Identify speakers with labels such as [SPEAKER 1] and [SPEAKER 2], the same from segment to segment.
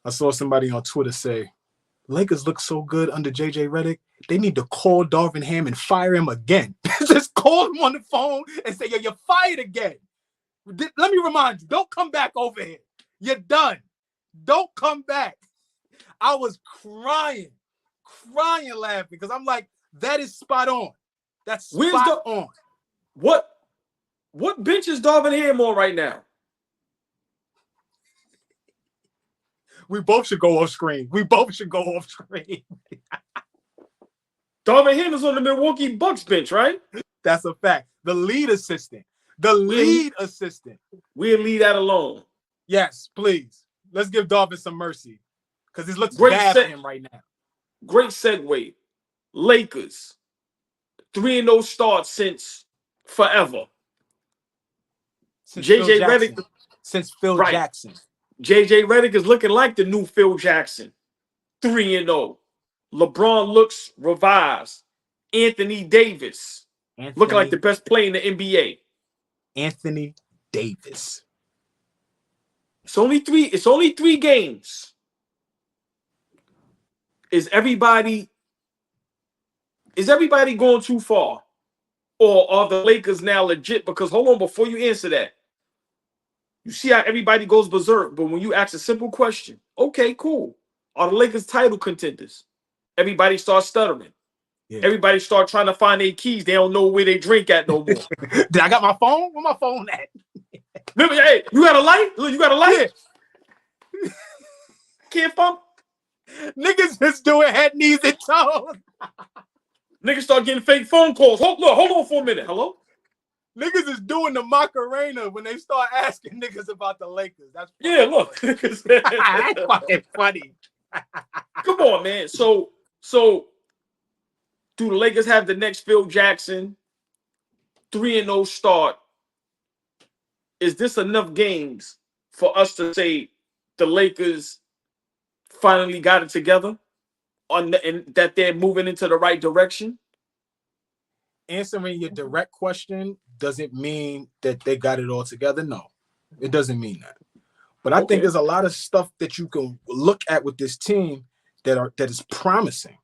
[SPEAKER 1] I saw somebody on Twitter say, Lakers look so good under JJ Redick. They need to call Darvin Ham and fire him again. Just call him on the phone and say, yo, you're fired again. Let me remind you, don't come back over here. You're done. Don't come back. I was crying laughing because I'm like, that is spot on. That's spot on.
[SPEAKER 2] What bench is Darvin Ham on right now?
[SPEAKER 1] We both should go off screen.
[SPEAKER 2] Darvin Ham is on the Milwaukee Bucks bench, right?
[SPEAKER 1] That's a fact. The lead assistant. We'll leave
[SPEAKER 2] that alone.
[SPEAKER 1] Yes, please. Let's give Darvin some mercy because it looks bad for him right now.
[SPEAKER 2] Great segue. Lakers. 3-0 start since forever. JJ Redick.
[SPEAKER 1] Since Phil Jackson.
[SPEAKER 2] JJ Redick is looking like the new Phil Jackson. 3-0. LeBron looks revised. Anthony Davis. Looking like the best player in the NBA.
[SPEAKER 1] Anthony Davis.
[SPEAKER 2] It's only three games. Is everybody going too far? Or are the Lakers now legit? Because hold on, before you answer that, you see how everybody goes berserk, but when you ask a simple question, okay, cool. Are the Lakers title contenders? Everybody starts stuttering. Yeah. Everybody start trying to find their keys. They don't know where they drink at no more.
[SPEAKER 1] Did I got my phone? Where my phone at?
[SPEAKER 2] Remember, hey, you got a light? Look, you got a light? Yeah. Can't find.
[SPEAKER 1] Niggas just doing head, knees, and toes.
[SPEAKER 2] Niggas start getting fake phone calls. Hold on for a minute. Hello?
[SPEAKER 1] Niggas is doing the Macarena when they start asking niggas about the Lakers. That's funny.
[SPEAKER 2] Yeah, look.
[SPEAKER 1] That's fucking funny.
[SPEAKER 2] Come on, man. So do the Lakers have the next Phil Jackson 3-0 start? Is this enough games for us to say the Lakers finally got it together and that they're moving into the right direction?
[SPEAKER 1] Answering your direct question doesn't mean that they got it all together. No, it doesn't mean that. But I think there's a lot of stuff that you can look at with this team that is promising.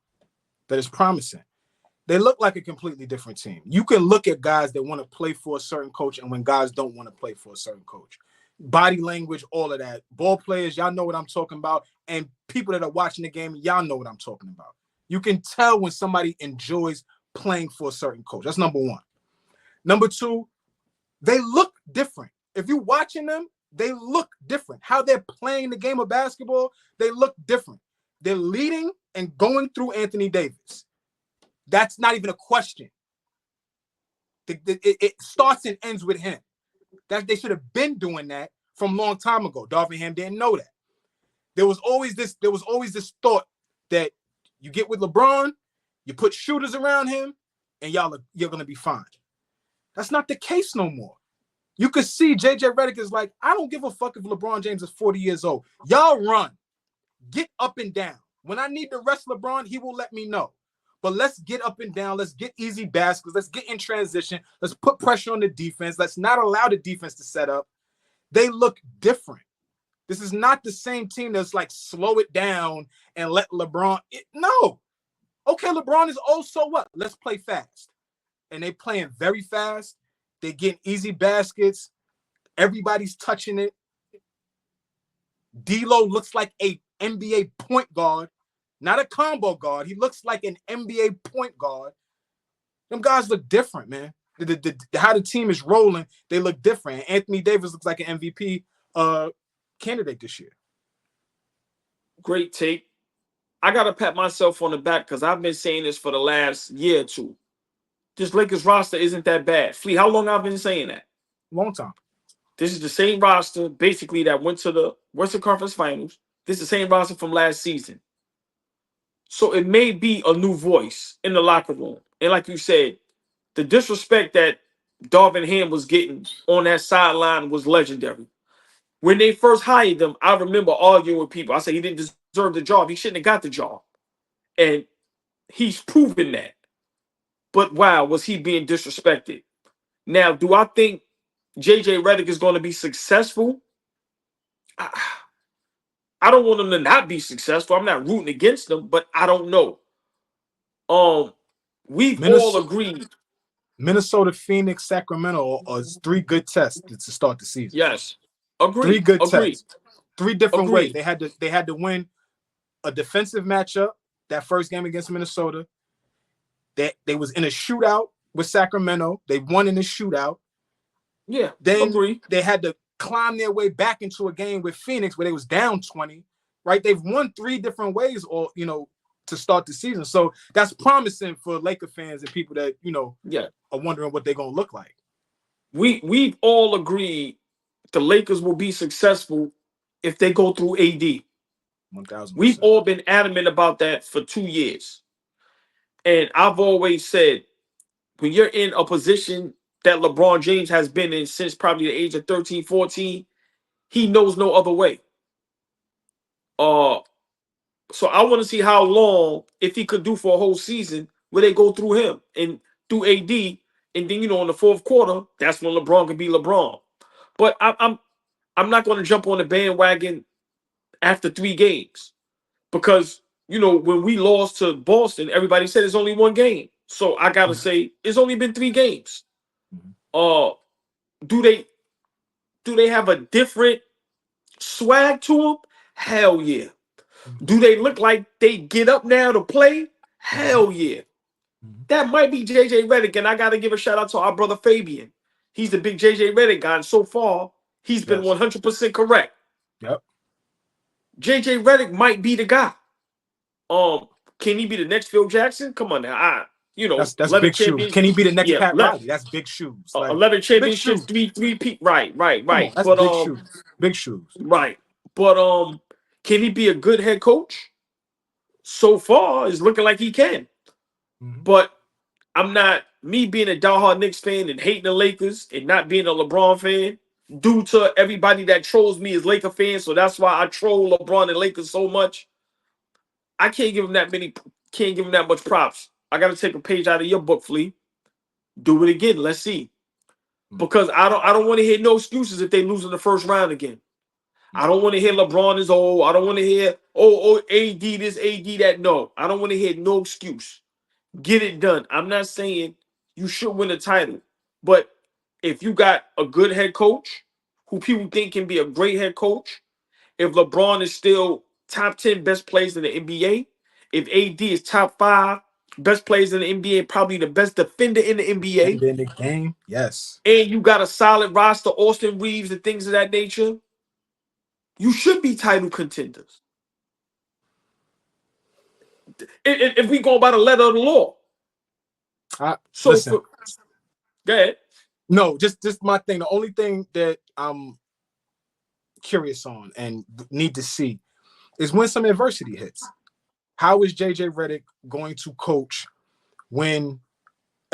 [SPEAKER 1] They look like a completely different team. You can look at guys that want to play for a certain coach and when guys don't want to play for a certain coach. Body language, all of that. Ball players, y'all know what I'm talking about. And people that are watching the game, y'all know what I'm talking about. You can tell when somebody enjoys playing for a certain coach. That's number one. Number two, they look different. If you're watching them, they look different. How they're playing the game of basketball, they look different. They're leading and going through Anthony Davis. That's not even a question. It starts and ends with him. That they should have been doing that from a long time ago. Darvin Ham didn't know that. There was always this thought that you get with LeBron, you put shooters around him, and you're gonna be fine. That's not the case no more. You could see JJ Redick is like, I don't give a fuck if LeBron James is 40 years old. Y'all run. Get up and down. When I need to rest LeBron, he will let me know. But let's get up and down. Let's get easy baskets. Let's get in transition. Let's put pressure on the defense. Let's not allow the defense to set up. They look different. This is not the same team that's like slow it down and let LeBron. No. Okay, LeBron is old, so what? Let's play fast. And they playing very fast. They getting easy baskets. Everybody's touching it. D'Lo looks like a NBA point guard, not a combo guard. He looks like an NBA point guard. Them guys look different, man. How the team is rolling, they look different. Anthony Davis looks like an MVP candidate this year.
[SPEAKER 2] Great take. I got to pat myself on the back because I've been saying this for the last year or two. This Lakers roster isn't that bad. Flea, how long I've been saying that?
[SPEAKER 1] Long time.
[SPEAKER 2] This is the same roster, basically, that went to the Western Conference Finals. This is the same roster from last season. So it may be a new voice in the locker room. And like you said, the disrespect that Darvin Ham was getting on that sideline was legendary. When they first hired him, I remember arguing with people. I said he didn't deserve the job. He shouldn't have got the job. And he's proven that. But wow, was he being disrespected? Now, do I think JJ Redick is going to be successful? I don't want them to not be successful. I'm not rooting against them, but I don't know. We've all
[SPEAKER 1] Minnesota,
[SPEAKER 2] agreed.
[SPEAKER 1] Minnesota, Phoenix, Sacramento are three good tests to start the season.
[SPEAKER 2] Yes.
[SPEAKER 1] Three
[SPEAKER 2] Agreed.
[SPEAKER 1] good
[SPEAKER 2] Agreed.
[SPEAKER 1] tests. Three different ways.
[SPEAKER 2] Agreed.
[SPEAKER 1] They had to win a defensive matchup that first game against Minnesota. They was in a shootout with Sacramento. They won in the shootout.
[SPEAKER 2] Yeah.
[SPEAKER 1] Then
[SPEAKER 2] Agree.
[SPEAKER 1] they had to climb their way back into a game with Phoenix where they was down 20. Right? They've won three different ways, or to start the season. So that's promising for Laker fans and people that are wondering what they're gonna look like.
[SPEAKER 2] We've all agreed the Lakers will be successful if they go through AD.
[SPEAKER 1] 1000%.
[SPEAKER 2] We've all been adamant about that for 2 years. And I've always said, when you're in a position that LeBron James has been in since probably the age of 13, 14, he knows no other way. So I want to see how long, if he could do for a whole season, where they go through him and through AD, and then in the fourth quarter, that's when LeBron can be LeBron. But I'm not going to jump on the bandwagon after 3 games, because when we lost to Boston, everybody said it's only 1 game. So I gotta say it's only been 3 games. Do they have a different swag to them? Hell yeah. Do they look like they get up now to play? Hell yeah. That might be JJ Redick, and I got to give a shout out to our brother Fabian. He's the big JJ Redick guy, and so far he's been 100% correct.
[SPEAKER 1] Yep.
[SPEAKER 2] JJ Redick might be the guy. Can he be the next Phil Jackson? Come on now.
[SPEAKER 1] That's big shoes. Can he be the next Pat Riley? That's big shoes.
[SPEAKER 2] 11 championships, 3 peak. Right.
[SPEAKER 1] On, that's big shoes. Big shoes.
[SPEAKER 2] Right. But can he be a good head coach? So far, it's looking like he can. But I'm not, me being a diehard Knicks fan and hating the Lakers and not being a LeBron fan, due to everybody that trolls me as Laker fans, so that's why I troll LeBron and Lakers so much. I can't give him that much props. I got to take a page out of your book, Flea. Do it again. Let's see. Because I don't want to hear no excuses if they lose in the first round again. I don't want to hear LeBron is old. I don't want to hear, AD this, AD that. No, I don't want to hear no excuse. Get it done. I'm not saying you should win a title, but if you got a good head coach who people think can be a great head coach, if LeBron is still top 10 best players in the NBA, if AD is top 5 best players in the NBA, probably the best defender in the NBA.
[SPEAKER 1] In the game, yes.
[SPEAKER 2] And you got a solid roster, Austin Reeves and things of that nature, you should be title contenders. If we go by the letter of the law.
[SPEAKER 1] Listen.
[SPEAKER 2] Go ahead.
[SPEAKER 1] No, just my thing. The only thing that I'm curious on and need to see is when some adversity hits. How is JJ Redick going to coach when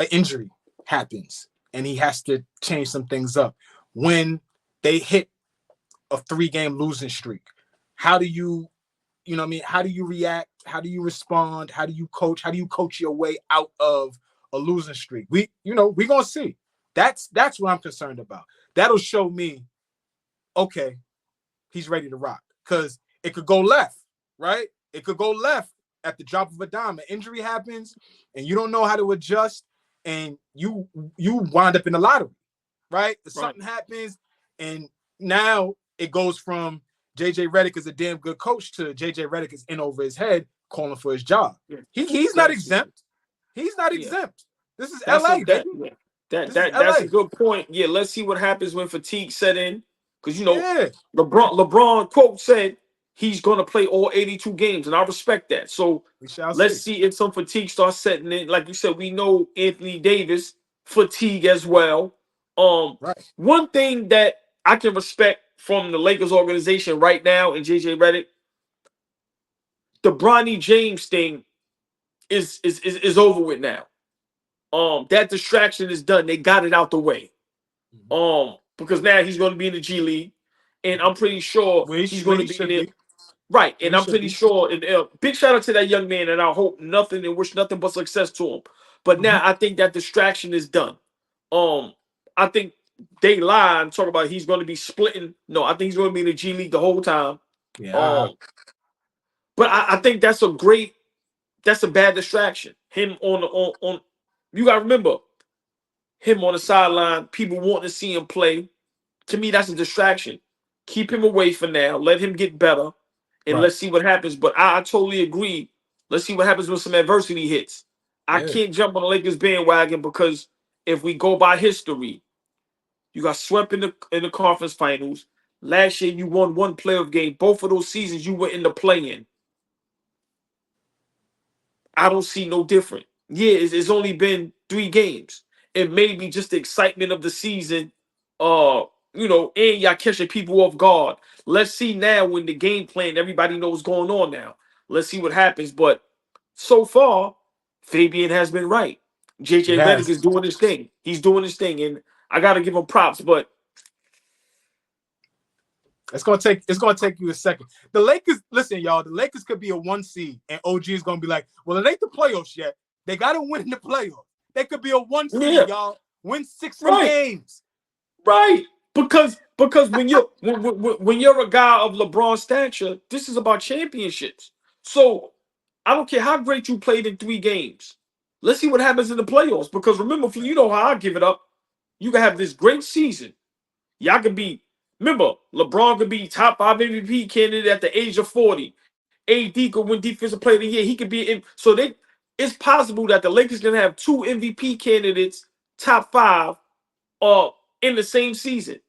[SPEAKER 1] an injury happens and he has to change some things up? When they hit a 3-game losing streak, how do you how do you react? How do you respond? How do you coach? How do you coach your way out of a losing streak? We're gonna see. That's what I'm concerned about. That'll show me, okay, he's ready to rock. Because it could go left, right? It could go left at the drop of a dime. An injury happens and you don't know how to adjust, and you wind up in the lottery, right? Something happens, and now it goes from JJ Redick is a damn good coach to JJ Redick is in over his head calling for his job. He's not exempt. He's not exempt. This is LA, baby.
[SPEAKER 2] That's a good point. Yeah, let's see what happens when fatigue set in. Because LeBron quote said he's gonna play all 82 games, and I respect that. So let's see if some fatigue starts setting in. Like you said, we know Anthony Davis fatigue as well. One thing that I can respect from the Lakers organization right now and JJ Redick, the Bronny James thing is over with now. That distraction is done. They got it out the way. Because now he's going to be in the G League, and I'm pretty sure he's going to be in there. Right, and I'm pretty sure. And big shout out to that young man, and I hope nothing and wish nothing but success to him. But now I think that distraction is done. I think they lie and talk about he's going to be splitting. No, I think he's going to be in the G League the whole time.
[SPEAKER 1] Yeah.
[SPEAKER 2] But I think that's a bad distraction. Him on you gotta remember him on the sideline, people want to see him play. To me, that's a distraction. Keep him away for now. Let him get better, and
[SPEAKER 1] Right.
[SPEAKER 2] let's see what happens. But I totally agree. Let's see what happens when some adversity hits. I
[SPEAKER 1] Yeah.
[SPEAKER 2] can't jump on the Lakers bandwagon because if we go by history, you got swept in the conference finals. Last year, you won one playoff game. Both of those seasons, you were in the play-in. I don't see no different. Yeah, it's only been 3 games. It may be just the excitement of the season, and y'all catching people off guard. Let's see now when the game plan, everybody knows what's going on now. Let's see what happens. But so far, Fabian has been right.
[SPEAKER 1] He
[SPEAKER 2] JJ Redick
[SPEAKER 1] has.
[SPEAKER 2] is doing his thing. He's doing his thing, and I gotta give him props. But
[SPEAKER 1] It's gonna take you a second. The Lakers, listen, y'all. The Lakers could be a 1 seed, and OG is gonna be like, "Well, it ain't the playoffs yet. They gotta win in the playoffs. They could be a 1
[SPEAKER 2] yeah,
[SPEAKER 1] seed, y'all. Win 60
[SPEAKER 2] right.
[SPEAKER 1] games.
[SPEAKER 2] Right. Because when you're a guy of LeBron's stature, this is about championships. So I don't care how great you played in 3 games. Let's see what happens in the playoffs. Because remember, you know how I give it up. You can have this great season. Y'all can be, remember, LeBron could be top 5 MVP candidate at the age of 40. AD could win Defensive Player of the Year. He could be in. So it's possible that the Lakers can have 2 MVP candidates, top 5, in the same season.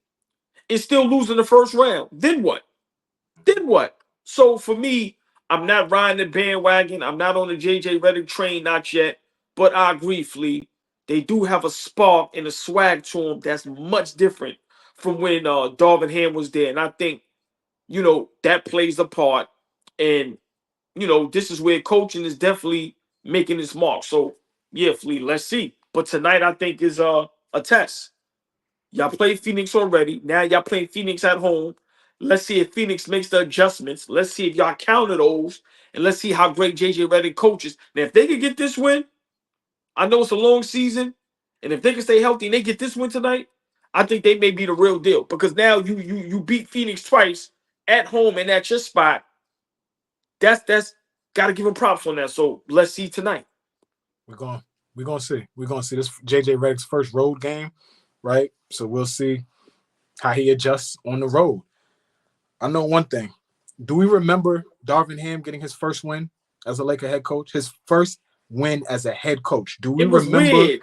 [SPEAKER 2] Is still losing the first round. Then what? Then what? So for me, I'm not riding the bandwagon. I'm not on the JJ Redick train, not yet. But I agree, Flea. They do have a spark and a swag to them that's much different from when Darvin Ham was there. And I think, that plays a part. And, this is where coaching is definitely making its mark. So, yeah, Flea, let's see. But tonight, I think, is a test. Y'all played Phoenix already. Now y'all playing Phoenix at home. Let's see if Phoenix makes the adjustments. Let's see if y'all counter those. And let's see how great JJ Redick coaches. Now, if they can get this win, I know it's a long season. And if they can stay healthy and they get this win tonight, I think they may be the real deal. Because now you beat Phoenix twice at home and at your spot. That's gotta give them props on that. So let's see tonight.
[SPEAKER 1] We're gonna see. We're gonna see this JJ Redick's first road game, right? So we'll see how he adjusts on the road. I know one thing. Do we remember Darvin Ham getting his first win as a Laker head coach? His first win as a head coach. Do we
[SPEAKER 2] It was
[SPEAKER 1] remember?
[SPEAKER 2] weird.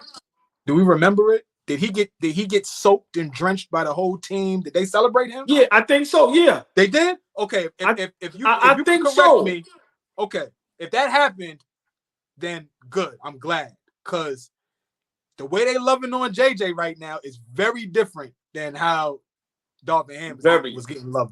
[SPEAKER 1] Do we remember it? Did he get soaked and drenched by the whole team? Did they celebrate him?
[SPEAKER 2] Yeah, I think so. Yeah.
[SPEAKER 1] They did? Okay. If you can
[SPEAKER 2] think
[SPEAKER 1] correct
[SPEAKER 2] so.
[SPEAKER 1] me, okay. If that happened, then good. I'm glad. Because the way they loving on JJ right now is very different than how Darvin Ham was getting loved